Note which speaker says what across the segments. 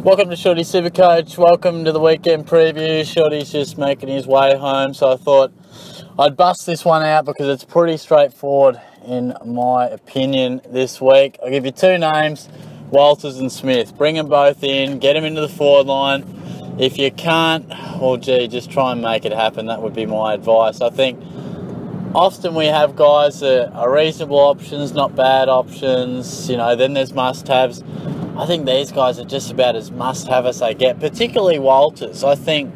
Speaker 1: Welcome to Shorty's SuperCoach. Welcome to the weekend preview. Shorty's just making his way home, so I thought I'd bust this one out because it's pretty straightforward in my opinion this week. I'll give you two names, Walters and Smith. Bring them both in, get them into the forward line. If you can't, well, gee, just try and make it happen. That would be my advice. I think often we have guys that are reasonable options, not bad options. You know, then there's must-haves. I think these guys are just about as must-have as they get, particularly Walters. I think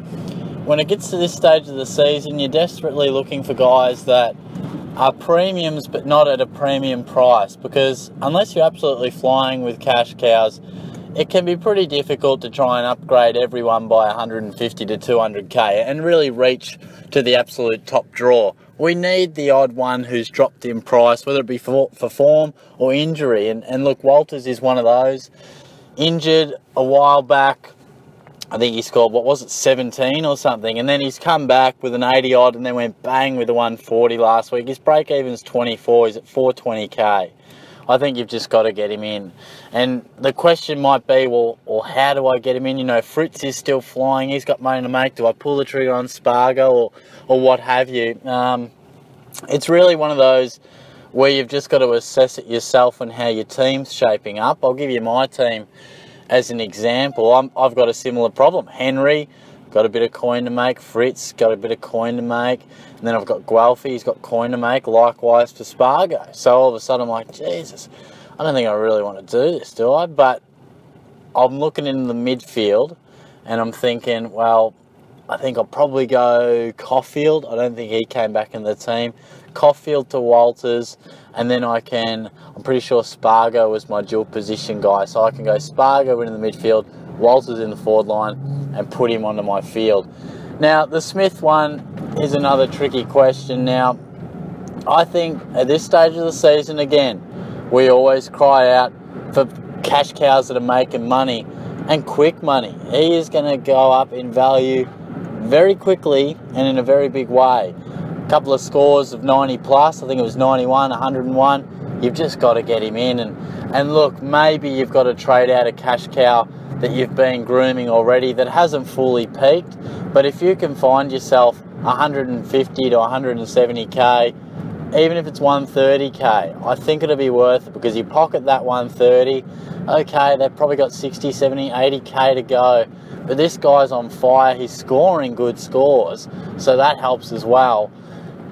Speaker 1: when it gets to this stage of the season, you're desperately looking for guys that are premiums but not at a premium price, because unless you're absolutely flying with cash cows, it can be pretty difficult to try and upgrade everyone by 150 to 200k and really reach to the absolute top draw. We need the odd one who's dropped in price, whether it be for form or injury. And look, Walters is one of those. Injured a while back. I think he scored, what was it, 17 or something. And then he's come back with an 80 odd and then went bang with a 140 last week. His break even's 24. He's at 420k. I think you've just got to get him in. And the question might be, well, how do I get him in? You know, Fritz is still flying. He's got money to make. Do I pull the trigger on Spargo or what have you? It's really one of those where you've just got to assess it yourself and how your team's shaping up. I'll give you my team as an example. I've got a similar problem. Henry, got a bit of coin to make. Fritz, got a bit of coin to make. And then I've got Guelphy, he's got coin to make. Likewise for Spargo. So all of a sudden I'm like, Jesus, I don't think I really want to do this, do I? But I'm looking in the midfield and I'm thinking, well, I think I'll probably go Caulfield. I don't think he came back in the team. Caulfield to Walters, and then I'm pretty sure Spargo was my dual position guy. So I can go Spargo into the midfield, Walters in the forward line, and put him onto my field. Now, the Smith one is another tricky question. Now, I think at this stage of the season, again, we always cry out for cash cows that are making money and quick money. He is going to go up in value very quickly and in a very big way. A couple of scores of 90 plus, I think it was 91, 101. You've just got to get him in. And look, maybe you've got to trade out a cash cow that you've been grooming already that hasn't fully peaked. But if you can find yourself 150 to 170k, even if it's 130k, I think it'll be worth it, because you pocket that 130, okay, they've probably got 60, 70, 80k to go. But this guy's on fire, he's scoring good scores, so that helps as well.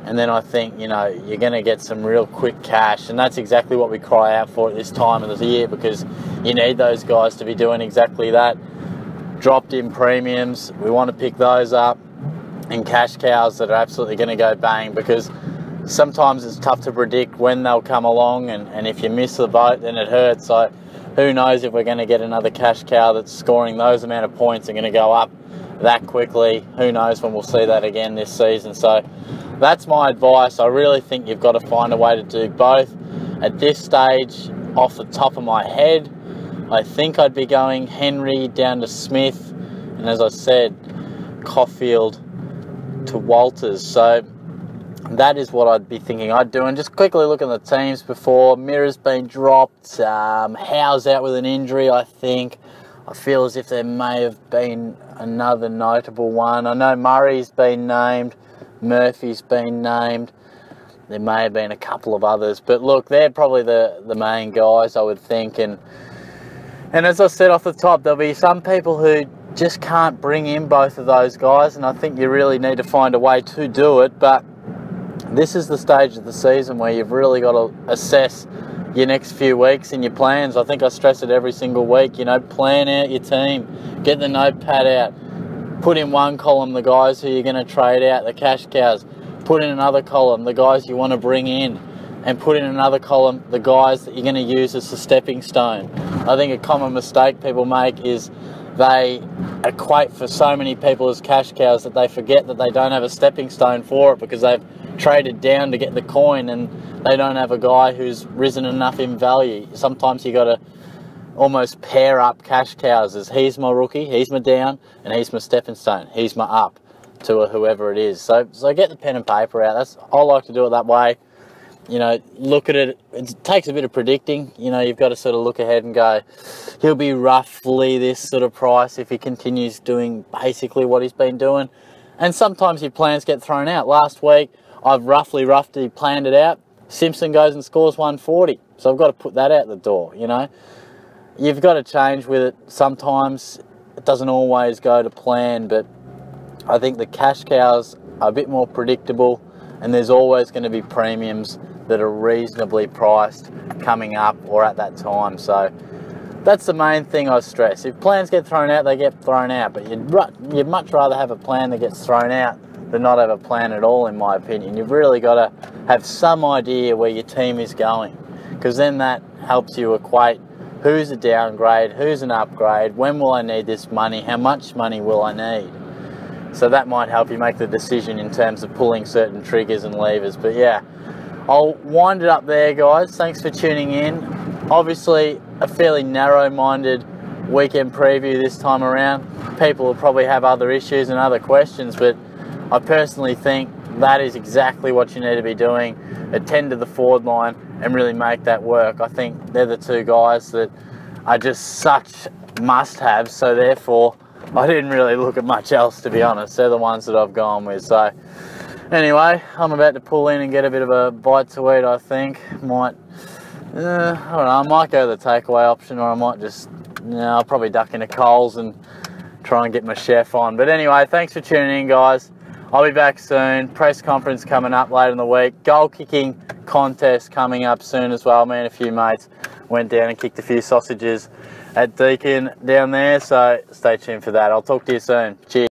Speaker 1: And then I think, you know, you're going to get some real quick cash, and that's exactly what we cry out for at this time of the year, because you need those guys to be doing exactly that. Dropped in premiums, we want to pick those up, and cash cows that are absolutely going to go bang, because sometimes it's tough to predict when they'll come along, and if you miss the boat, then it hurts. So who knows if we're going to get another cash cow that's scoring those amount of points and going to go up that quickly. Who knows when we'll see that again this season. So that's my advice. I really think you've got to find a way to do both. At this stage, off the top of my head, I think I'd be going Henry down to Smith, and as I said, Caulfield to Walters. So that is what I'd be thinking I'd do. And just quickly look at the teams before. Mirror's been dropped. Howe's out with an injury, I think. I feel as if there may have been another notable one. I know Murray's been named. Murphy's been named. There may have been a couple of others. But look, they're probably the main guys, I would think. And as I said off the top, there'll be some people who just can't bring in both of those guys. And I think you really need to find a way to do it. But this is the stage of the season where you've really got to assess your next few weeks and your plans. I think I stress it every single week. You know, plan out your team. Get the notepad out. Put in one column the guys who you're going to trade out, the cash cows. Put in another column the guys you want to bring in. And put in another column the guys that you're going to use as a stepping stone. I think a common mistake people make is they equate for so many people as cash cows that they forget that they don't have a stepping stone for it, because they've traded down to get the coin and they don't have a guy who's risen enough in value. Sometimes you got to almost pair up cash cows as he's my rookie, he's my down, and he's my stepping stone, he's my up to whoever it is. So get the pen and paper out. I like to do it that way. you know, look at it. It takes a bit of predicting. You know, you've got to sort of look ahead and go, he'll be roughly this sort of price if he continues doing basically what he's been doing. And sometimes your plans get thrown out. Last week, I've roughly planned it out. Simpson goes and scores 140. So I've got to put that out the door, you know. You've got to change with it. Sometimes it doesn't always go to plan, but I think the cash cows are a bit more predictable, and there's always going to be premiums that are reasonably priced coming up or at that time. So that's the main thing I stress. If plans get thrown out, they get thrown out, but you'd much rather have a plan that gets thrown out than not have a plan at all, in my opinion. You've really got to have some idea where your team is going, because then that helps you equate who's a downgrade, who's an upgrade, when will I need this money, how much money will I need. So that might help you make the decision in terms of pulling certain triggers and levers. But yeah, I'll wind it up there, guys. Thanks for tuning in. Obviously, a fairly narrow-minded weekend preview this time around. People will probably have other issues and other questions, but I personally think that is exactly what you need to be doing. Attend to the forward line and really make that work. I think they're the two guys that are just such must-haves, so therefore I didn't really look at much else, to be honest. They're the ones that I've gone with. So anyway, I'm about to pull in and get a bit of a bite to eat, I think. I don't know, I might go the takeaway option, or I might just, I'll probably duck into Coles and try and get my chef on. But anyway, thanks for tuning in, guys. I'll be back soon. Press conference coming up later in the week. Goal kicking contest coming up soon as well. Me and a few mates went down and kicked a few sausages at Deakin down there, so stay tuned for that. I'll talk to you soon. Cheers.